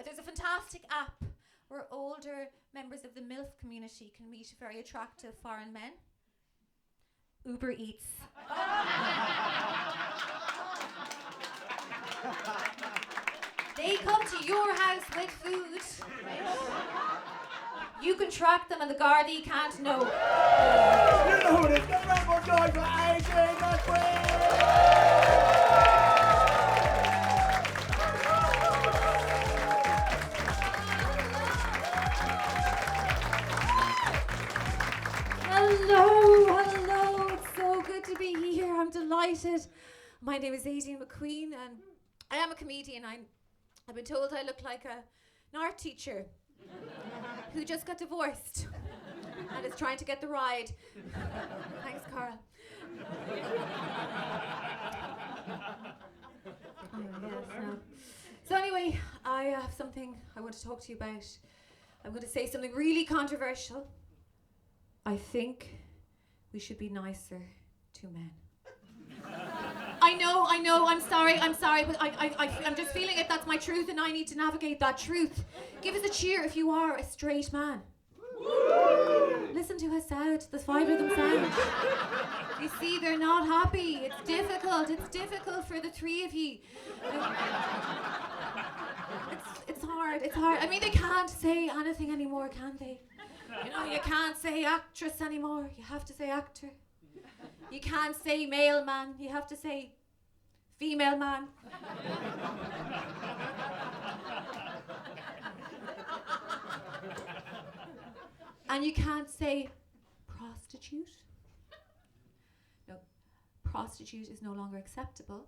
there's a fantastic app where older members of the MILF community can meet very attractive foreign men. Uber Eats. They come to your house with food. Right? You can track them and the Gardaí can't know. You know who it is. Give a round of applause for Aideen McQueen! Hello, it's so good to be here. I'm delighted. My name is Aideen McQueen and I am a comedian. I've been told I look like an art teacher who just got divorced and is trying to get the ride. Thanks, Carl. So anyway, I have something I want to talk to you about. I'm going to say something really controversial. I think we should be nicer to men. I know, I'm sorry, but I'm just feeling it, that's my truth and I need to navigate that truth. Give us a cheer if you are a straight man. Listen to how sad the 5 of them sound. You see, they're not happy. It's difficult for the 3 of you. It's hard. I mean, they can't say anything anymore, can they? You know, you can't say actress anymore. You have to say actor. You can't say male man. You have to say female man. And you can't say prostitute. No, prostitute is no longer acceptable.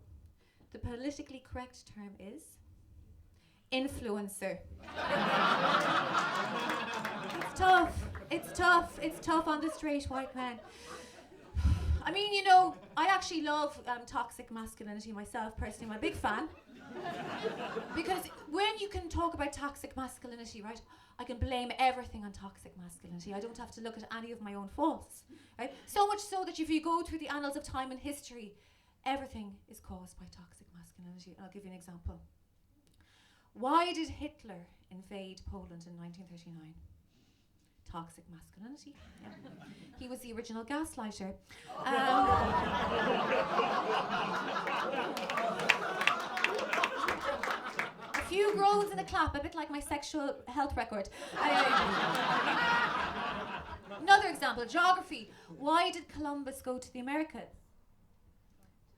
The politically correct term is influencer. It's tough on the straight white men. I mean, you know, I actually love toxic masculinity myself, personally. I'm a big fan. Because when you can talk about toxic masculinity, right, I can blame everything on toxic masculinity. I don't have to look at any of my own faults, right? So much so that if you go through the annals of time and history, everything is caused by toxic masculinity. I'll give you an example. Why did Hitler invade Poland in 1939? Toxic masculinity. Yeah. He was the original gaslighter. A few groans and a clap, a bit like my sexual health record. Another example, geography. Why did Columbus go to the Americas?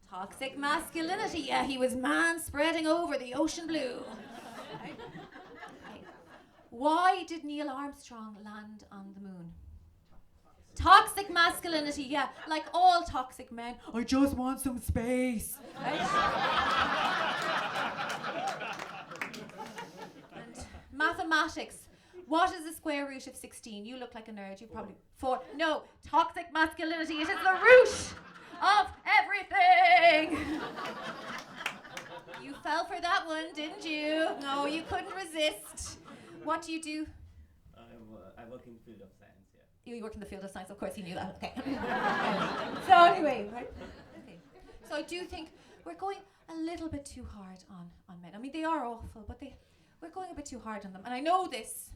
Toxic masculinity. Yeah, he was man spreading over the ocean blue. Right? Why did Neil Armstrong land on the moon? Toxic masculinity, yeah, like all toxic men. I just want some space. Right? And mathematics. What is the square root of 16? You look like a nerd. You probably 4. No, toxic masculinity. It is the root of everything. You fell for that one, didn't you? No, you couldn't resist. What do you do? I work in the field of science, yeah. You work in the field of science, of course you knew that, okay. So anyway, right? Okay. So I do think we're going a little bit too hard on men. I mean, they are awful, but we're going a bit too hard on them. And I know this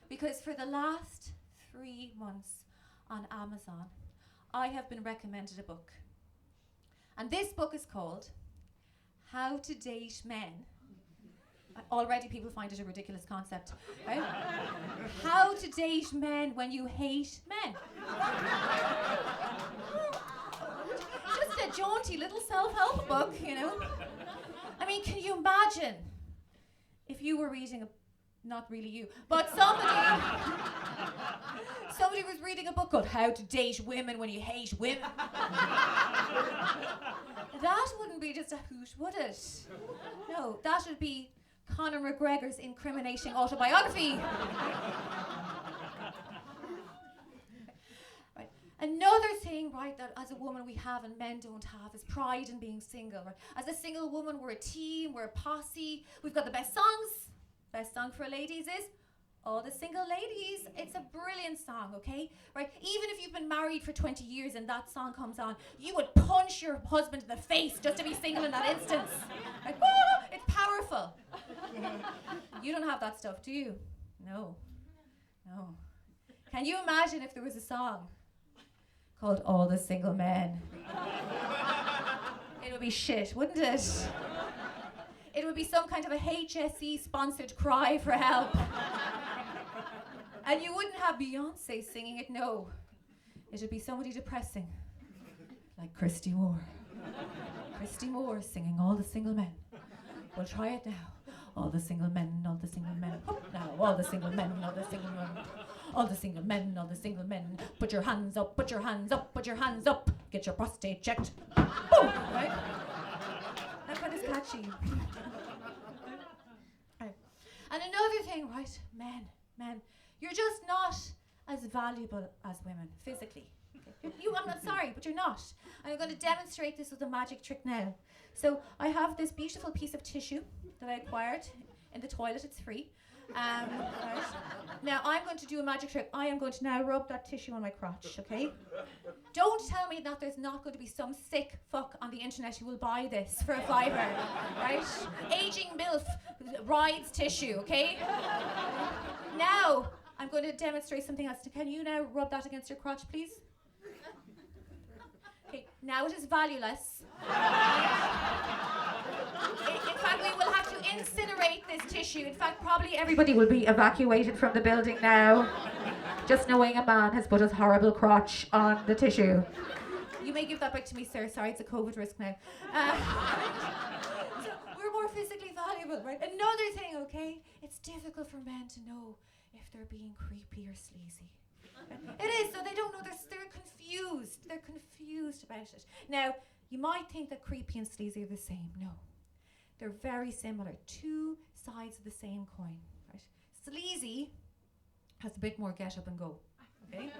because for the last 3 months on Amazon, I have been recommended a book. And this book is called How to Date Men. Already people find it a ridiculous concept, right? How to date men when you hate men. Just a jaunty little self-help book, you know. I mean, can you imagine if you were reading not really you, but somebody was reading a book called How to Date Women When You Hate Women. That wouldn't be just a hoot, would it? No, that would be Conor McGregor's incriminating autobiography. Right. Another thing, right, that as a woman we have and men don't have is pride in being single. Right? As a single woman, we're a team, we're a posse. We've got the best songs. Best song for ladies is All the Single Ladies. It's a brilliant song, okay? Right? Even if you've been married for 20 years and that song comes on, you would punch your husband in the face just to be single in that instance. Right? It's powerful. You don't have that stuff, do you? No. No. Can you imagine if there was a song called All the Single Men? It would be shit, wouldn't it? It would be some kind of a HSE sponsored cry for help. And you wouldn't have Beyonce singing it, no. It would be somebody depressing, like Christy Moore. Christy Moore singing All the Single Men. We'll try it now. All the single men, all the single men. Up now, all the single men, all the single men. All the single men, all the single men. Put your hands up, put your hands up, put your hands up. Get your prostate checked. Boom, right? That one is catchy. Right. And another thing, right? Men, you're just not as valuable as women physically. I'm not sorry, but you're not. And I'm going to demonstrate this with a magic trick now. So I have this beautiful piece of tissue that I acquired in the toilet. It's free. Right. Now I'm going to do a magic trick. I am going to now rub that tissue on my crotch, okay? Don't tell me that there's not going to be some sick fuck on the internet who will buy this for a fiver, right? Aging MILF rides tissue, okay? Now I'm going to demonstrate something else. Can you now rub that against your crotch, please? Okay, now it is valueless. In fact, we will have to incinerate this tissue. In fact, probably everybody will be evacuated from the building now, just knowing a man has put his horrible crotch on the tissue. You may give that back to me, sir. Sorry, it's a COVID risk now. So we're more physically valuable, right? Another thing, okay? It's difficult for men to know if they're being creepy or sleazy. It is, so they don't know, they're confused. They're confused about it. Now, you might think that creepy and sleazy are the same. No. They're very similar. Two sides of the same coin, right? Sleazy has a bit more get up and go, okay?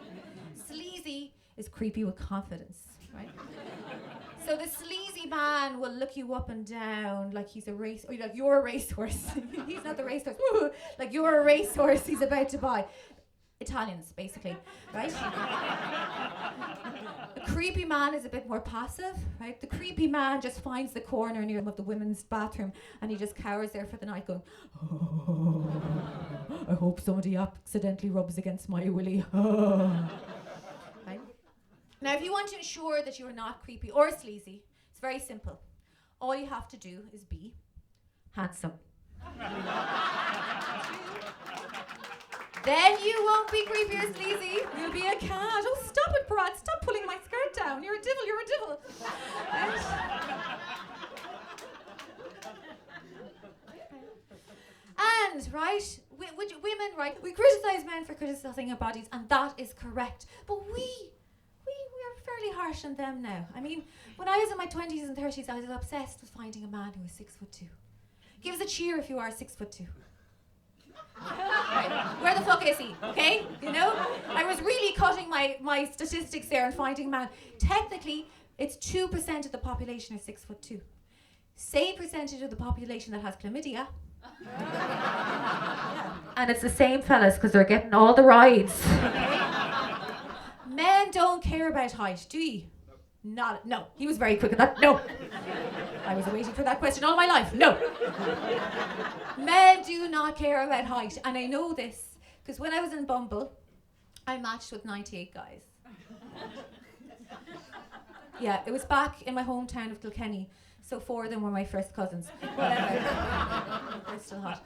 Sleazy is creepy with confidence, right? So the sleazy man will look you up and down like he's a race, or like you're a racehorse. He's not the racehorse. Like you're a racehorse he's about to buy. Italians, basically, right? The creepy man is a bit more passive, right? The creepy man just finds the corner near him of the women's bathroom and he just cowers there for the night going, oh, I hope somebody accidentally rubs against my willy. Right? Now, if you want to ensure that you are not creepy or sleazy, it's very simple. All you have to do is be handsome. Then you won't be creepy or sleazy. You'll be a cat. Oh, stop it, Brad. Stop pulling my skirt down. You're a devil. You're a devil. And, right, women, right, we criticise men for criticising our bodies, and that is correct. But we are fairly harsh on them now. I mean, when I was in my 20s and 30s, I was obsessed with finding a man who was 6'2". Give us a cheer if you are 6'2". Right. Where the fuck is he? Okay? You know? I was really cutting my statistics there and finding a man. Technically, it's 2% of the population are 6'2". Same percentage of the population that has chlamydia. Yeah. And it's the same fellas because they're getting all the rides. Okay? Men don't care about height, do you? No. He was very quick at that. No. I was waiting for that question all my life. No. Men do not care about height. And I know this because when I was in Bumble, I matched with 98 guys. Yeah, it was back in my hometown of Kilkenny. So 4 of them were my first cousins. Whatever. They're still hot.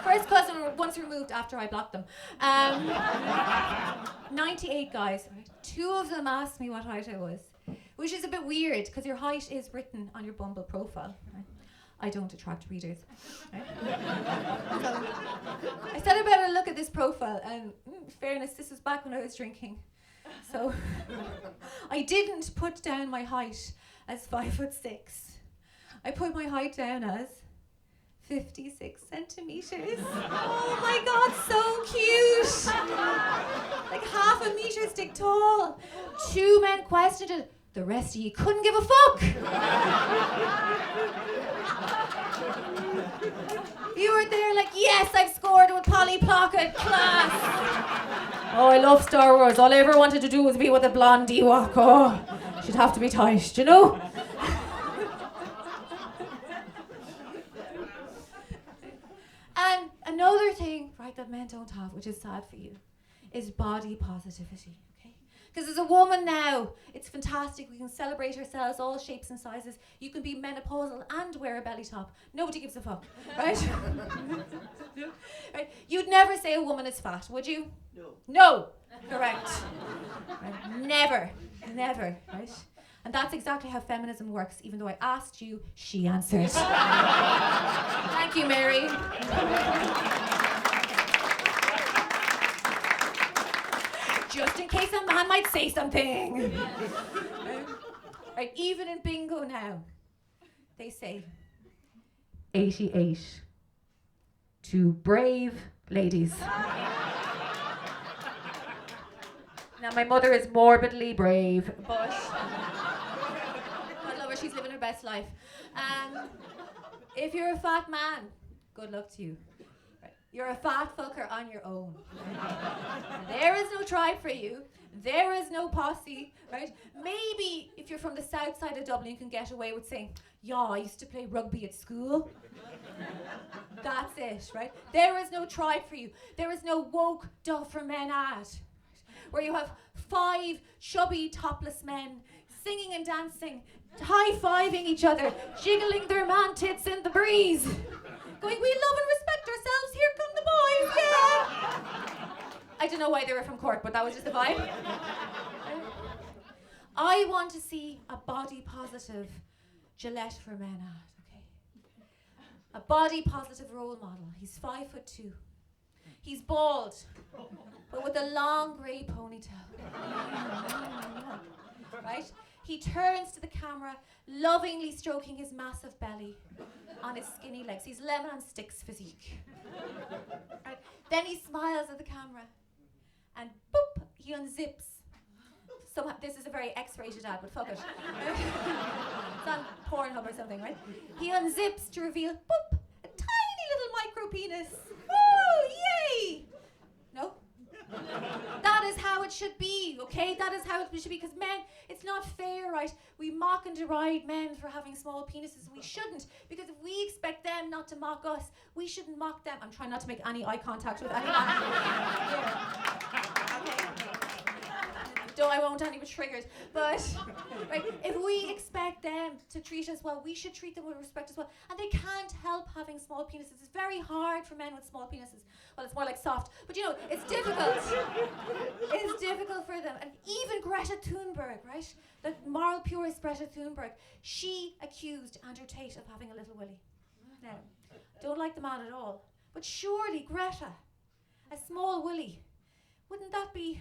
First cousin once removed after I blocked them. 98 guys. Right? 2 of them asked me what height I was, which is a bit weird because your height is written on your Bumble profile. Right? I don't attract readers. Right? So I said I better look at this profile, and in fairness, this was back when I was drinking. So I didn't put down my height as 5'6". I put my height down as 56 centimeters. Oh my God, so cute. Like half a meter stick tall. 2 men questioned it. The rest of you couldn't give a fuck. You were there like, yes, I've scored with Polly Pocket, class. Oh, I love Star Wars. All I ever wanted to do was be with a blonde Ewok. Oh, she'd have to be tight, you know? Another thing, right, that men don't have, which is sad for you, is body positivity, okay? Because as a woman now, it's fantastic. We can celebrate ourselves, all shapes and sizes. You can be menopausal and wear a belly top. Nobody gives a fuck, right? Right? You'd never say a woman is fat, would you? No. No. Correct. Right? Never, right? And that's exactly how feminism works. Even though I asked you, she answered. Thank you, Mary. Just in case a man might say something. Right, even in bingo now, they say 88 to brave ladies. Now, my mother is morbidly brave, but I love her, she's living her best life. If you're a fat man, good luck to you. Right. You're a fat fucker on your own. There is no tribe for you. There is no posse, right? Maybe if you're from the south side of Dublin, you can get away with saying, yeah, I used to play rugby at school. That's it, right? There is no tribe for you. There is no woke duff for men ad, where you have 5 chubby topless men singing and dancing, high-fiving each other, jiggling their man tits in the breeze, going, we love and respect ourselves, here come the boys, yeah! I don't know why they were from Cork, but that was just the vibe. I want to see a body positive Gillette for men ad, okay? A body positive role model. He's 5'2". He's bald, but with a long grey ponytail. Right? He turns to the camera, lovingly stroking his massive belly on his skinny legs. He's lemon on sticks physique. Right? Then he smiles at the camera, and boop, he unzips. Somehow, this is a very X-rated ad, but fuck it. It's on Pornhub or something, right? He unzips to reveal, boop, a tiny little micro penis. Oh, yay! No? That is how it should be, okay? That is how it should be, because men, it's not fair, right? We mock and deride men for having small penises, and we shouldn't, because if we expect them not to mock us, we shouldn't mock them. I'm trying not to make any eye contact with anyone. Yeah. Okay. No, I won't, any triggers. But right, if we expect them to treat us well, we should treat them with respect as well. And they can't help having small penises. It's very hard for men with small penises. Well, it's more like soft. But you know, it's difficult. It's difficult for them. And even Greta Thunberg, right? The moral purist Greta Thunberg, she accused Andrew Tate of having a little willy. Now, don't like the man at all. But surely, Greta, a small willy, wouldn't that be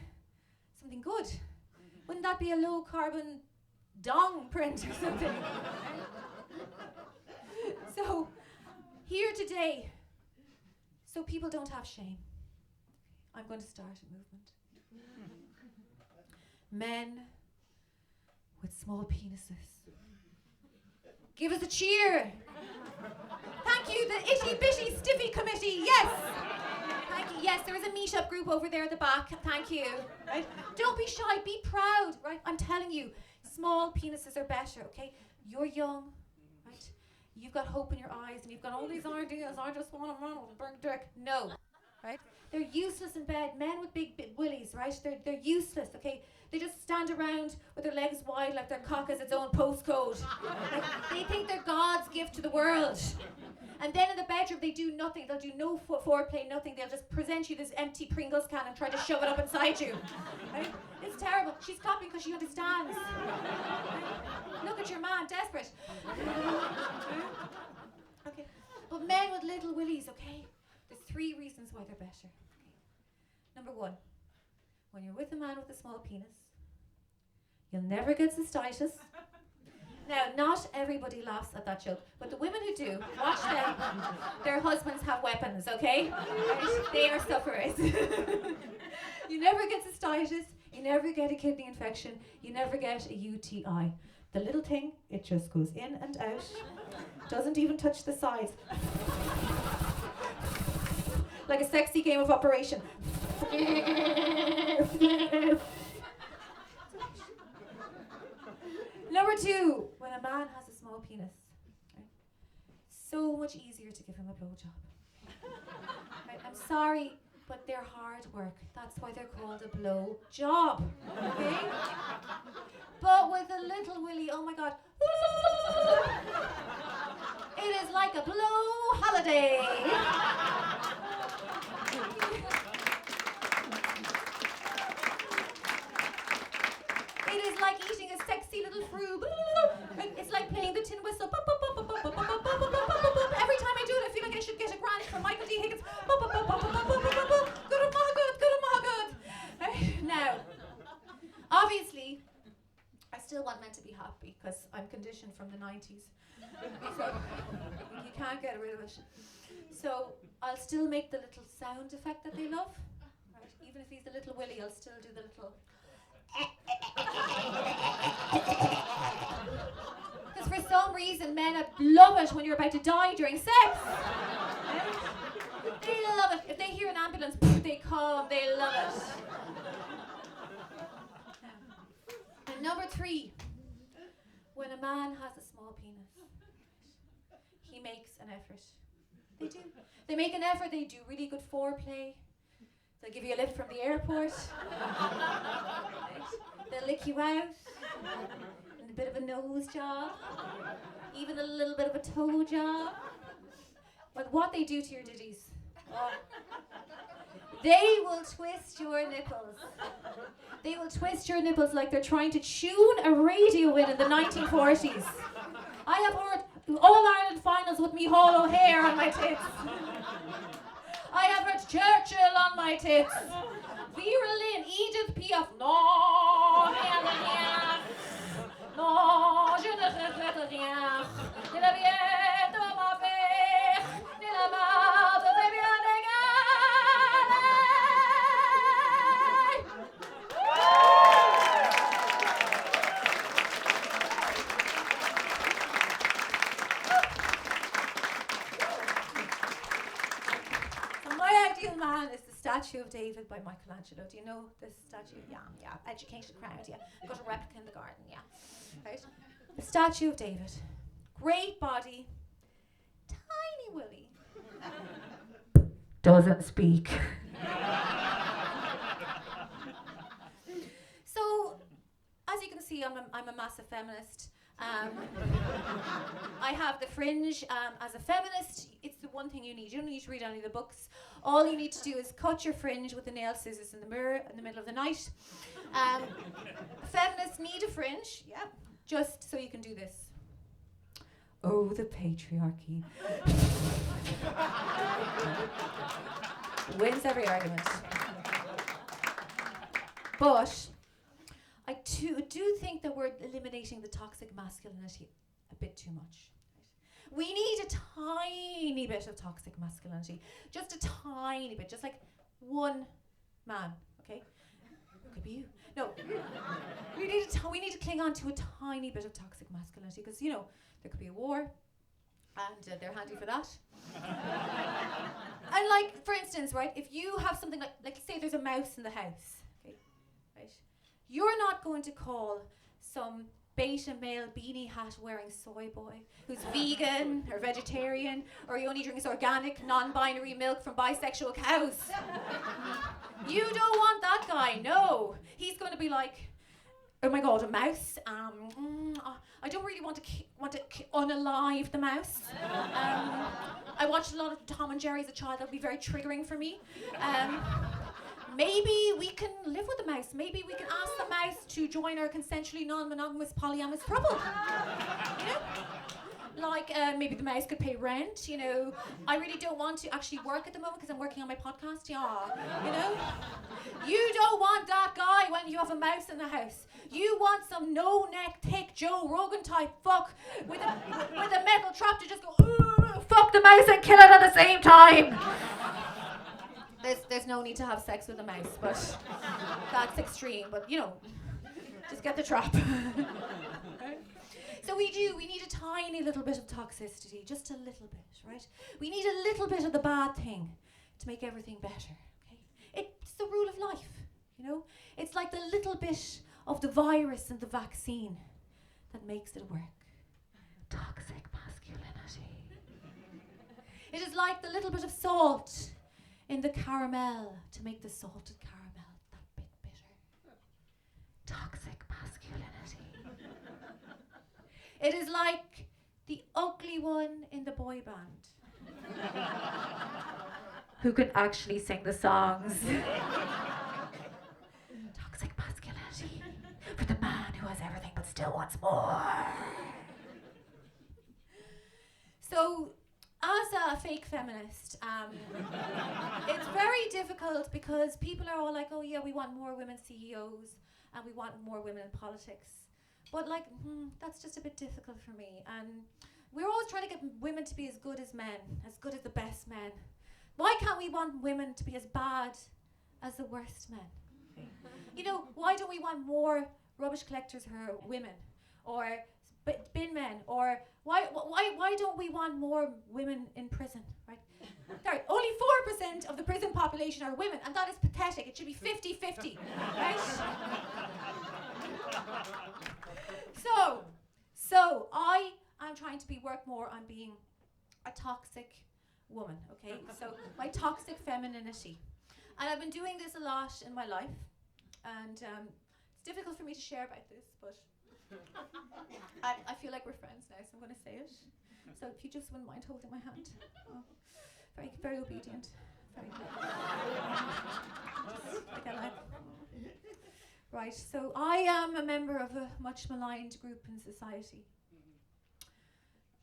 something good? Wouldn't that be a low carbon dong print or something? So, here today, so people don't have shame, I'm going to start a movement. Men with small penises. Give us a cheer. Thank you, the Itty Bitty Stiffy Committee, yes! Thank you. Yes, there is a meetup group over there at the back. Thank you. Right? Don't be shy. Be proud. Right? I'm telling you, small penises are better. Okay? You're young. Right? You've got hope in your eyes, and you've got all these ideas. I just want to run with a big dick. No. Right? They're useless in bed. Men with big willies. Right? They're useless. Okay? They just stand around with their legs wide like their cock has its own postcode. Like, they think they're God's gift to the world. And then in the bedroom, they do nothing. They'll do no foreplay, nothing. They'll just present you this empty Pringles can and try to shove it up inside you. Right? It's terrible. She's clapping because she understands. Right? Look at your man, desperate. Okay. But men with little willies, okay? There's 3 reasons why they're better. Okay. Number 1, when you're with a man with a small penis, you'll never get cystitis. Now, not everybody laughs at that joke, but the women who do, watch them. Their husbands have weapons, okay? Right? They are sufferers. You never get cystitis, you never get a kidney infection, you never get a UTI. The little thing, it just goes in and out, doesn't even touch the sides. Like a sexy game of Operation. Number 2, when a man has a small penis, right, so much easier to give him a blowjob. Right? sorry, but they're hard work. That's why they're called a blow job. Okay? But with a little willy, oh my God. It is like a blow holiday. It is like eating a sexy little fruit. It's like playing the tin whistle. Every time I do it, I feel like I should get a grant from Michael D. Higgins. Good. Now, obviously, I still want men to be happy because I'm conditioned from the 90s. So you can't get rid of it. So I'll still make the little sound effect that they love. Right? Even if he's a little willy, I'll still do the little. Because for some reason men love it when you're about to die during sex. They love it. If they hear an ambulance, they come, they love it. And number 3, when a man has a small penis, he makes an effort. They do. They make an effort, they do really good foreplay. They'll give you a lift from the airport. Right? They'll lick you out. And a bit of a nose job. Even a little bit of a toe job. But what they do to your ditties. They will twist your nipples. They will twist your nipples like they're trying to tune a radio in the 1940s. I have heard All-Ireland finals with me Ardal O Hanon on my tits. I have heard Churchill on my tits. Vera Lynn, Edith Piaf. No, rien. No, je ne regrette rien. De la vie de ma mère, de la mort de bien Man is the statue of David by Michelangelo. Do you know this statue? Yeah. Educated crowd, yeah. Got a replica in the garden, yeah. Right? The statue of David. Great body. Tiny willy. Doesn't speak. So, as you can see, I'm a massive feminist. I have the fringe. As a feminist, it's the one thing you need. You don't need to read any of the books. All you need to do is cut your fringe with the nail scissors in the mirror in the middle of the night. Feminists need a fringe, yeah, just so you can do this. Oh, the patriarchy. Wins every argument. But I do think that we're eliminating the toxic masculinity a bit too much. Right? We need a tiny bit of toxic masculinity. Just a tiny bit. Just like one man, okay? Could be you. No. we need to cling on to a tiny bit of toxic masculinity because, you know, there could be a war and they're handy for that. And like, for instance, right, if you have something like say there's a mouse in the house, okay, right? You're not going to call some beta male beanie hat wearing soy boy who's vegan or vegetarian or he only drinks organic non-binary milk from bisexual cows. You don't want that guy, no. He's going to be like, oh my God, a mouse. I don't really want to unalive the mouse. I watched a lot of Tom and Jerry as a child. That would be very triggering for me. Maybe we can live with the mouse. Maybe we can ask the mouse to join our consensually non-monogamous polyamorous throuple. You know? Like, maybe the mouse could pay rent, you know. I really don't want to actually work at the moment because I'm working on my podcast, yeah. You know? You don't want that guy when you have a mouse in the house. You want some no-neck, thick Joe Rogan type fuck with a metal trap to just go, ooh, fuck the mouse and kill it at the same time. There's no need to have sex with a mouse, but that's extreme. But, you know, just get the trap. So we need a tiny little bit of toxicity, just a little bit, right? We need a little bit of the bad thing to make everything better, okay? It's the rule of life, you know? It's like the little bit of the virus and the vaccine that makes it work. Toxic masculinity. It is like the little bit of salt in the caramel to make the salted caramel that bit bitter. Toxic masculinity. It is like the ugly one in the boy band who can actually sing the songs. Toxic masculinity for the man who has everything but still wants more. So, as a fake feminist, it's very difficult because people are all like, oh yeah, we want more women CEOs and we want more women in politics. But like, that's just a bit difficult for me. And we're always trying to get women to be as good as men, as good as the best men. Why can't we want women to be as bad as the worst men? You know, why don't we want more rubbish collectors who are women? Or bin men? Or why don't we want more women in prison, right? Sorry, only 4% of the prison population are women, and that is pathetic. It should be 50-50, right? So I am trying to work more on being a toxic woman, okay? So my toxic femininity. And I've been doing this a lot in my life, and it's difficult for me to share about this, but I feel like we're friends now, so I'm going to say it. So if you just wouldn't mind holding my hand. Oh, very, very obedient. Very good. Just like I like. Right, so I am a member of a much maligned group in society.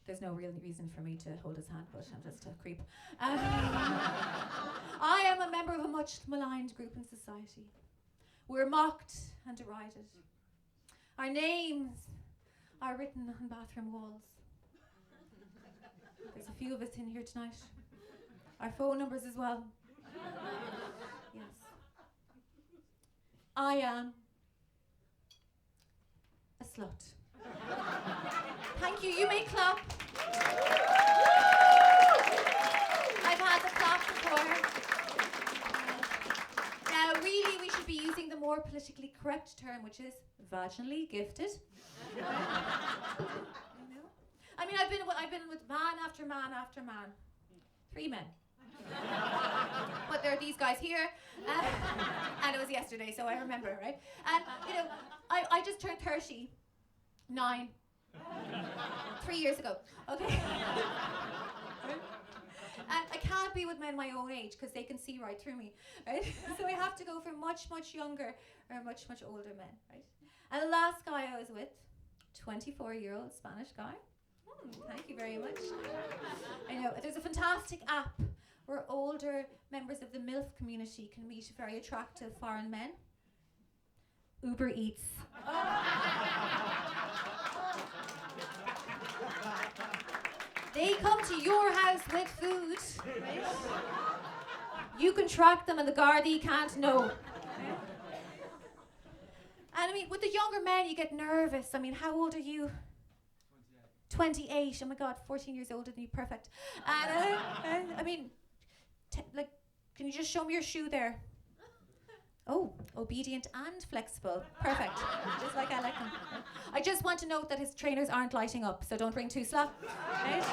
There's no real reason for me to hold his hand, but I'm just a creep. I am a member of a much maligned group in society. We're mocked and derided. Our names are written on bathroom walls. There's a few of us in here tonight. Our phone numbers as well. Yes. I am a slut. Thank you. You may clap. I've had the clap before. Now, really, we should be using the more politically correct term, which is vaginally gifted. You know? I mean, I've been with man after man after man. 3 men. But there are these guys here, and it was yesterday, so I remember, right? And you know, I just turned 39 3 years ago, okay? And I can't be with men my own age because they can see right through me, right? So I have to go for much, much younger or much, much older men, right? And the last guy I was with, 24-year-old Spanish guy. Thank you very much. I know, there's a fantastic app where older members of the MILF community can meet very attractive foreign men. Uber Eats. They come to your house with food, right? You can track them and the Gardaí can't know. Right? And I mean, with the younger men, you get nervous. I mean, how old are you? 28. Oh my God, 14 years older than you. Perfect. And I mean, like, can you just show me your shoe there? Oh, obedient and flexible. Perfect. Just like I like them. I just want to note that his trainers aren't lighting up, so don't ring too slow. Right?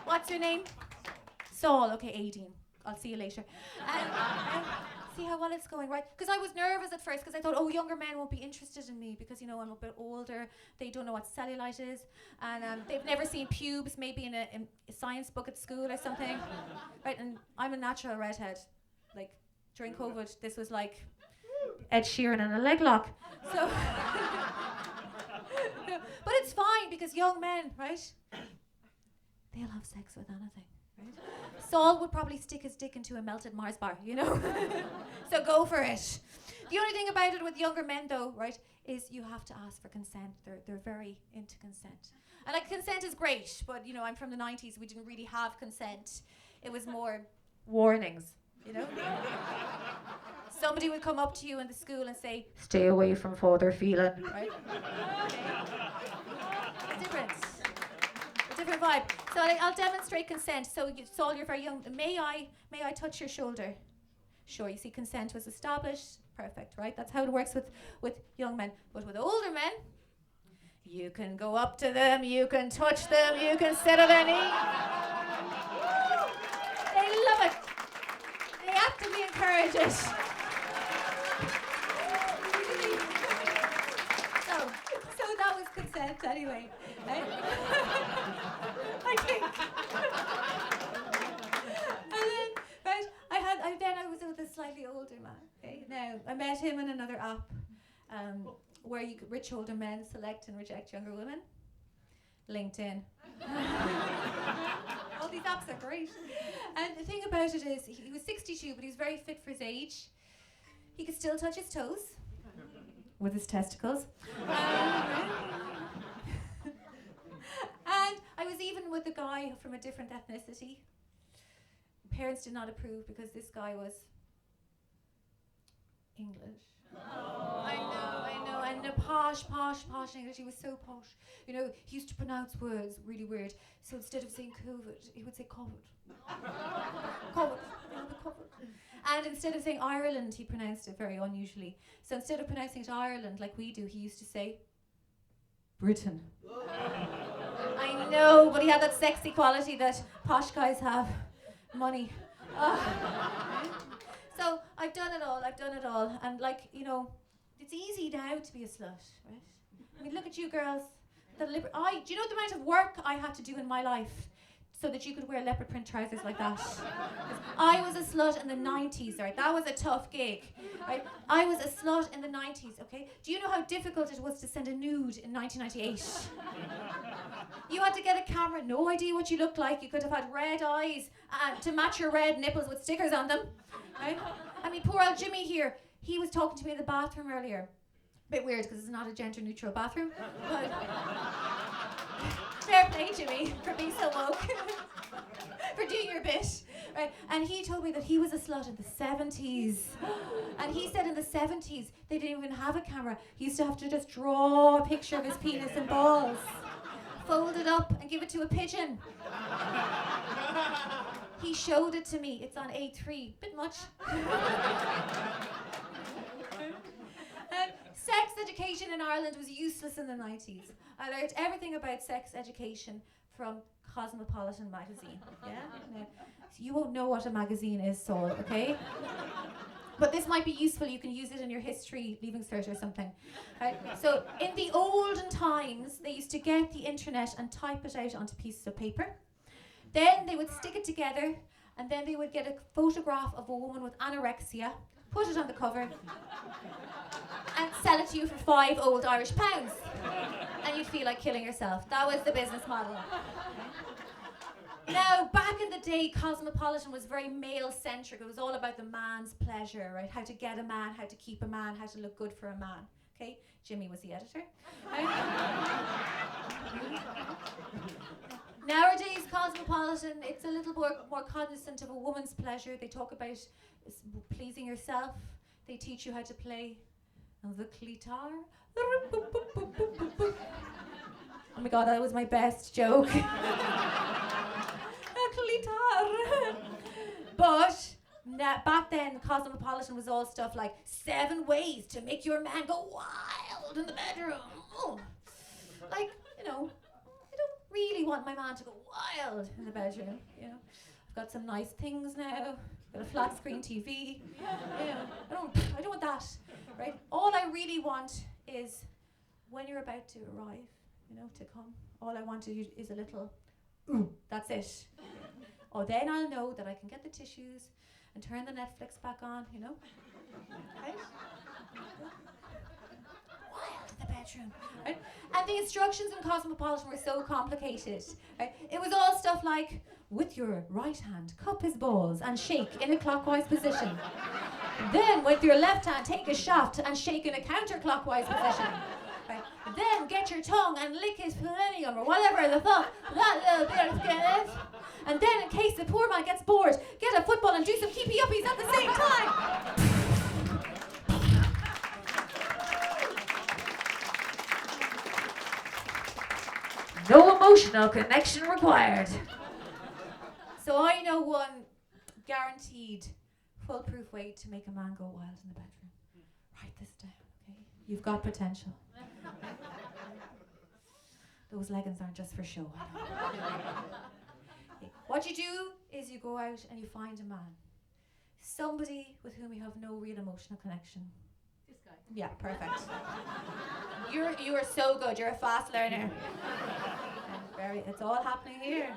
What's your name? Saul. Okay, Aideen. I'll see you later. See how well it's going, right? Because I was nervous at first because I thought, oh, younger men won't be interested in me because, you know, I'm a bit older. They don't know what cellulite is. And they've never seen pubes, maybe in a science book at school or something. Right, and I'm a natural redhead. Like, during COVID, this was like Ed Sheeran and a leg lock. So, but it's fine because young men, right? They'll have sex with anything. Right? Saul would probably stick his dick into a melted Mars bar, you know? So go for it. The only thing about it with younger men, though, right, is you have to ask for consent. They're very into consent. And like, consent is great, but you know, I'm from the 90s. We didn't really have consent. It was more warnings, you know? Somebody would come up to you in the school and say, "Stay away from father feeling," right? It's different. A different vibe. So I'll demonstrate consent. So Saul, you're very young. May I touch your shoulder? Sure. You see, consent was established. Perfect, right? That's how it works with young men. But with older men, you can go up to them, you can touch them, you can sit on their knee. They love it. Bridget. So that was consent anyway. Eh? I think. And then, right, I was with a slightly older man. Okay, now I met him in another app, where rich older men select and reject younger women. LinkedIn. All these apps are great. And the thing about it is, he was 62, but he was very fit for his age. He could still touch his toes with his testicles. And I was even with a guy from a different ethnicity. Parents did not approve because this guy was English. I know, and the posh English. He was so posh. You know, he used to pronounce words really weird. So instead of saying COVID, he would say COVID. COVID. And instead of saying Ireland, he pronounced it very unusually. So instead of pronouncing it Ireland like we do, he used to say Britain. I know, but he had that sexy quality that posh guys have. Money. So I've done it all. And like, you know, it's easy now to be a slut, right? I mean, look at you girls. Do you know the amount of work I had to do in my life so that you could wear leopard print trousers like that? I was a slut in the 90s, right? That was a tough gig, right? I was a slut in the 90s, okay? Do you know how difficult it was to send a nude in 1998? You had to get a camera, no idea what you looked like. You could have had red eyes to match your red nipples with stickers on them, right? I mean, poor old Jimmy here, he was talking to me in the bathroom earlier. Bit weird because it's not a gender neutral bathroom, but fair play, Jimmy, for being so woke, for doing your bit, right? And he told me that he was a slut in the 70s, and he said in the 70s they didn't even have a camera. He used to have to just draw a picture of his penis and balls, fold it up and give it to a pigeon. He showed it to me. It's on A3. Bit much. Sex education in Ireland was useless in the 90s. I learned everything about sex education from Cosmopolitan magazine. Yeah? No. So you won't know what a magazine is, Saul, okay? But this might be useful. You can use it in your history leaving cert or something. Right? So in the olden times, they used to get the internet and type it out onto pieces of paper. Then they would stick it together, and then they would get a photograph of a woman with anorexia, put it on the cover, and sell it to you for 5 old Irish pounds. And you'd feel like killing yourself. That was the business model. Now, back in the day, Cosmopolitan was very male-centric. It was all about the man's pleasure, right? How to get a man, how to keep a man, how to look good for a man. Okay? Jimmy was the editor. Nowadays, Cosmopolitan, it's a little more cognizant of a woman's pleasure. They talk about pleasing yourself. They teach you how to play the clitar. Oh my god, that was my best joke. Clitar. But back then, Cosmopolitan was all stuff like 7 ways to make your man go wild in the bedroom. Oh. Like, you know, I don't really want my man to go wild in the bedroom. You know, I've got some nice things now. Got a flat screen TV. You know, I don't want that, right? All I really want is when you're about to arrive, you know, to come. All I want is a little. That's it. Oh, then I'll know that I can get the tissues and turn the Netflix back on, you know? Right? Wild in the bedroom. Right? And the instructions in Cosmopolitan were so complicated. Right? It was all stuff like, with your right hand, cup his balls and shake in a clockwise position. Then, with your left hand, take a shot and shake in a counterclockwise position. Right. Then get your tongue and lick his perineum or whatever the fuck that little bit of it. And then in case the poor man gets bored, get a football and do some keepy uppies at the same time. No emotional connection required. So I know one guaranteed foolproof way to make a man go wild in the bedroom. Write this down, okay? You've got potential. Those leggings aren't just for show. What you do is you go out and you find a man. Somebody with whom you have no real emotional connection. This guy. Yeah, perfect. You are so good. You're a fast learner. It's all happening here.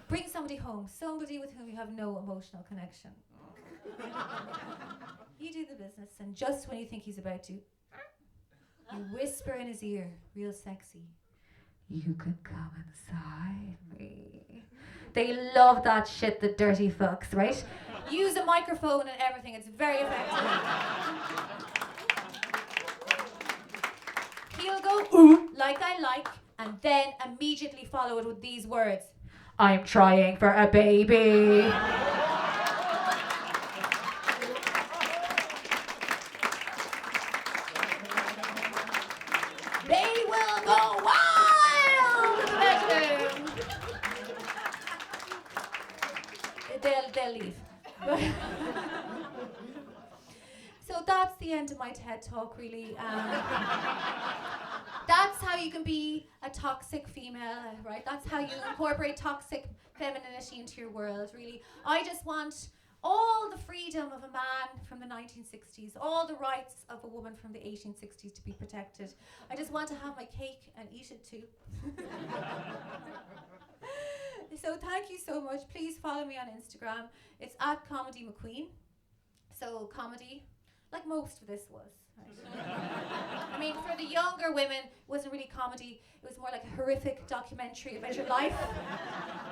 Bring somebody home. Somebody with whom you have no emotional connection. You do the business, and just when you think he's about to, you whisper in his ear, real sexy, "You can come inside me." They love that shit, the dirty fucks, right? Use a microphone and everything. It's very effective. He'll go, "Ooh, like I like," and then immediately follow it with these words: "I'm trying for a baby." They will go wild in the bedroom. They'll leave. So that's the end of my TED talk, really. That's how you can be a toxic female, right? That's how you incorporate toxic femininity into your world, really. I just want all the freedom of a man from the 1960s, all the rights of a woman from the 1860s to be protected. I just want to have my cake and eat it too. So thank you so much. Please follow me on Instagram. It's at Comedy McQueen. So comedy, like most of this was. Right? I mean, for the younger women, it wasn't really comedy. It was more like a horrific documentary about your life.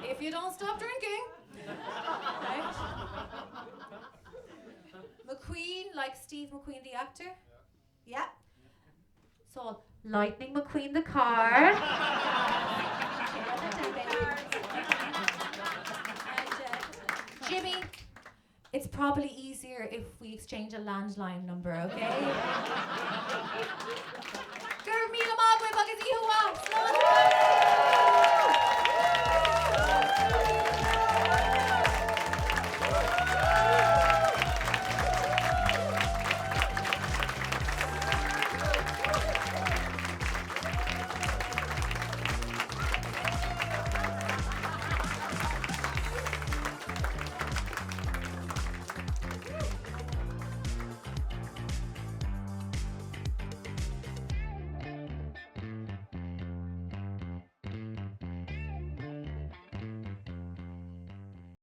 If you don't stop drinking. Right? McQueen, like Steve McQueen, the actor. Yeah. So, Lightning McQueen, the car. And Jimmy, it's probably easier if we exchange a landline number, okay?